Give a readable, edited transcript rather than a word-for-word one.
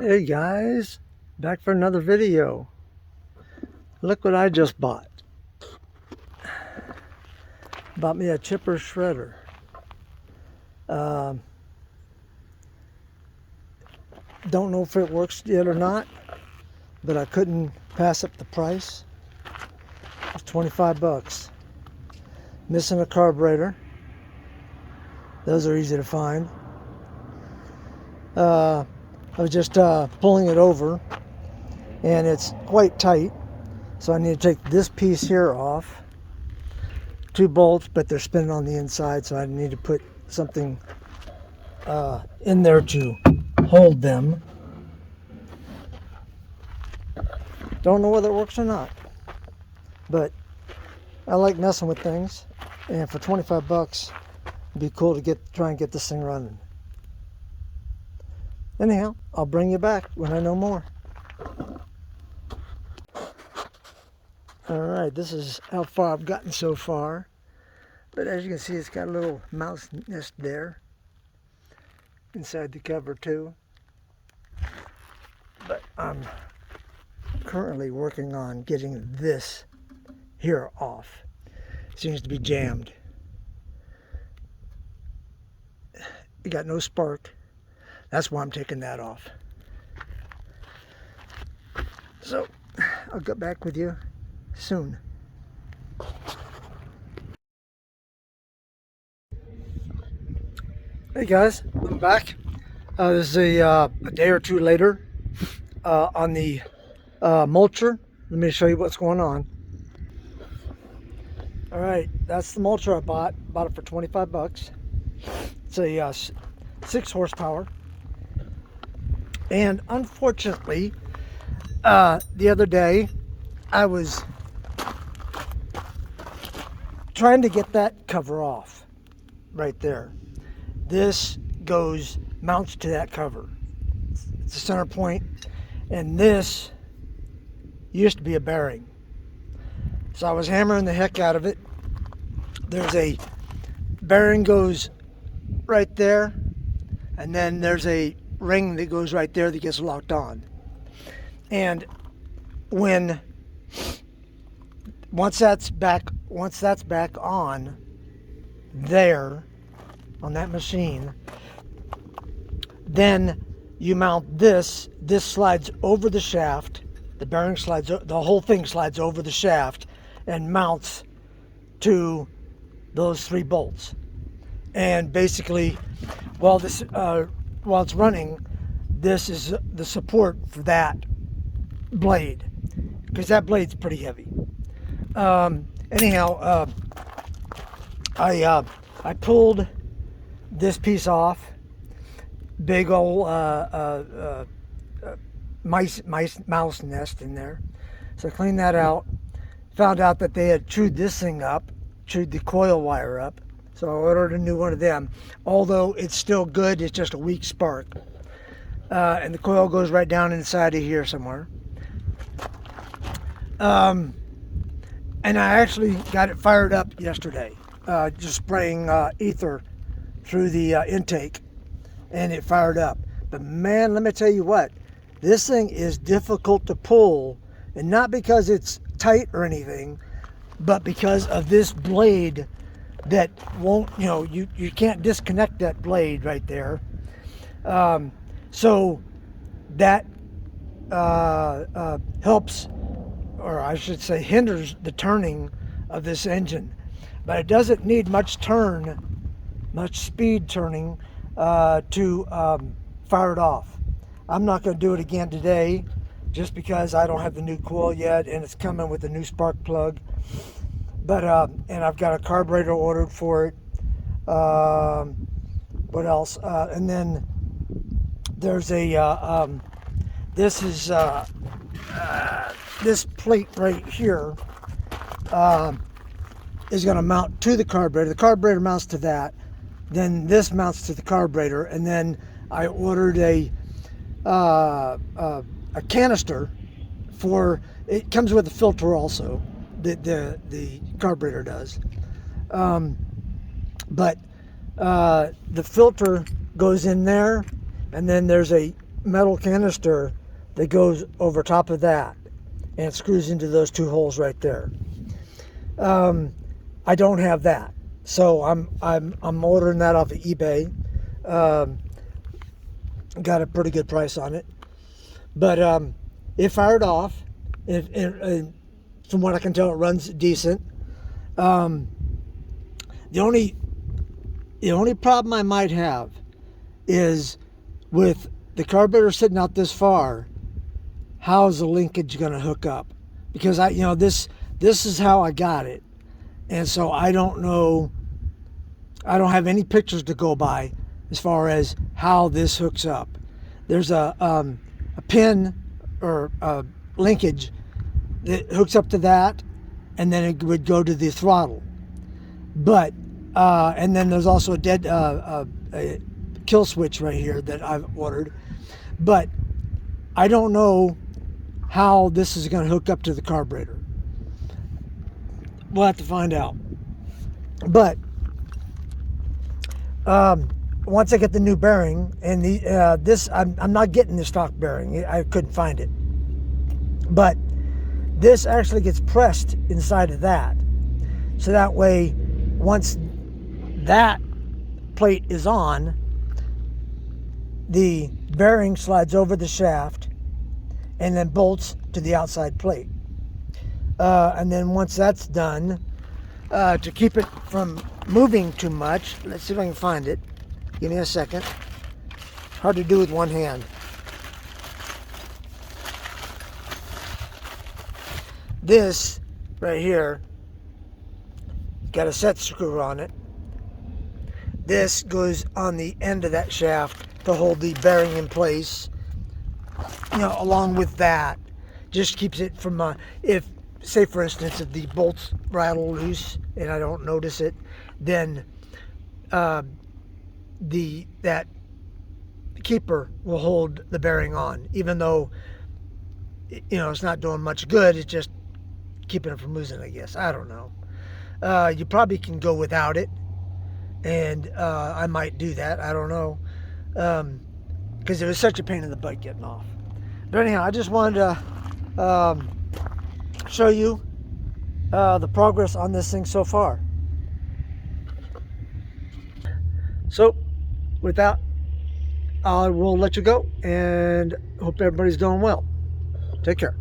Hey guys, back for another video. Look what I just bought. Bought me a chipper shredder. Don't know if it works yet or not, but I couldn't pass up the price. It's 25 bucks. Missing a carburetor. Those are easy to find. I was just pulling it over, and it's quite tight, so I need to take this piece here off. 2 bolts, but they're spinning on the inside, so I need to put something in there to hold them. Don't know whether it works or not, but I like messing with things, and for 25 bucks it'd be cool to try and get this thing running. Anyhow, I'll bring you back when I know more. Alright, this is how far I've gotten so far. But as you can see, it's got a little mouse nest there inside the cover too. But I'm currently working on getting this here off. It seems to be jammed. It got no spark. That's why I'm taking that off. So I'll get back with you soon. Hey guys, I'm back. This is a day or two later on the mulcher. Let me show you what's going on. All right, that's the mulcher I bought. Bought it for 25 bucks. It's a 6 horsepower. And unfortunately, the other day, I was trying to get that cover off right there. This mounts to that cover. It's the center point, and this used to be a bearing. So I was hammering the heck out of it. There's a bearing goes right there, and then there's a ring that goes right there that gets locked on. And once that's back on there on that machine, then you mount this slides over the shaft. The bearing slides, the whole thing slides over the shaft and mounts to those 3 bolts. And basically, while it's running, this is the support for that blade, because that blade's pretty heavy. Anyhow, I pulled this piece off. Big old mouse nest in there. So I cleaned that out. Found out that they had chewed this thing up, chewed the coil wire up. So I ordered a new one of them. Although it's still good, it's just a weak spark. And the coil goes right down inside of here somewhere. And I actually got it fired up yesterday. Just spraying ether through the intake, and it fired up. But man, let me tell you what, this thing is difficult to pull, and not because it's tight or anything, but because of this blade that won't, you can't disconnect that blade right there. So that helps, or I should say hinders the turning of this engine. But it doesn't need much speed turning to fire it off. I'm not going to do it again today just because I don't have the new coil yet, and it's coming with a new spark plug. But and I've got a carburetor ordered for it. What else? And then there's a this is this plate right here is going to mount to the carburetor. The carburetor mounts to that. Then this mounts to the carburetor, and then I ordered a canister for. It comes with a filter also. The carburetor does, but the filter goes in there, and then there's a metal canister that goes over top of that, and it screws into those two holes right there. I don't have that, so I'm ordering that off of eBay. Got a pretty good price on it, but it fired off. From what I can tell, it runs decent. The only problem I might have is with the carburetor sitting out this far. How is the linkage going to hook up? Because this is how I got it, and so I don't know. I don't have any pictures to go by as far as how this hooks up. There's a pin or a linkage that hooks up to that, and then it would go to the throttle. But and then there's also a kill switch right here that I've ordered. But I don't know how this is going to hook up to the carburetor. We'll have to find out. But once I get the new bearing, and this, I'm not getting the stock bearing. I couldn't find it. But this actually gets pressed inside of that. So that way, once that plate is on, the bearing slides over the shaft and then bolts to the outside plate. And then once that's done, to keep it from moving too much, let's see if I can find it. Give me a second. Hard to do with one hand. This right here got a set screw on it. This goes on the end of that shaft to hold the bearing in place. Along with that, just keeps it from if, say for instance, if the bolts rattle loose and I don't notice it, then that keeper will hold the bearing on, even though it's not doing much good. It's just keeping it from losing, I guess. I don't know. You probably can go without it, and I might do that. I don't know, because it was such a pain in the butt getting off. But anyhow, I just wanted to show you the progress on this thing so far. So with that, I will let you go, and hope everybody's doing well. Take care.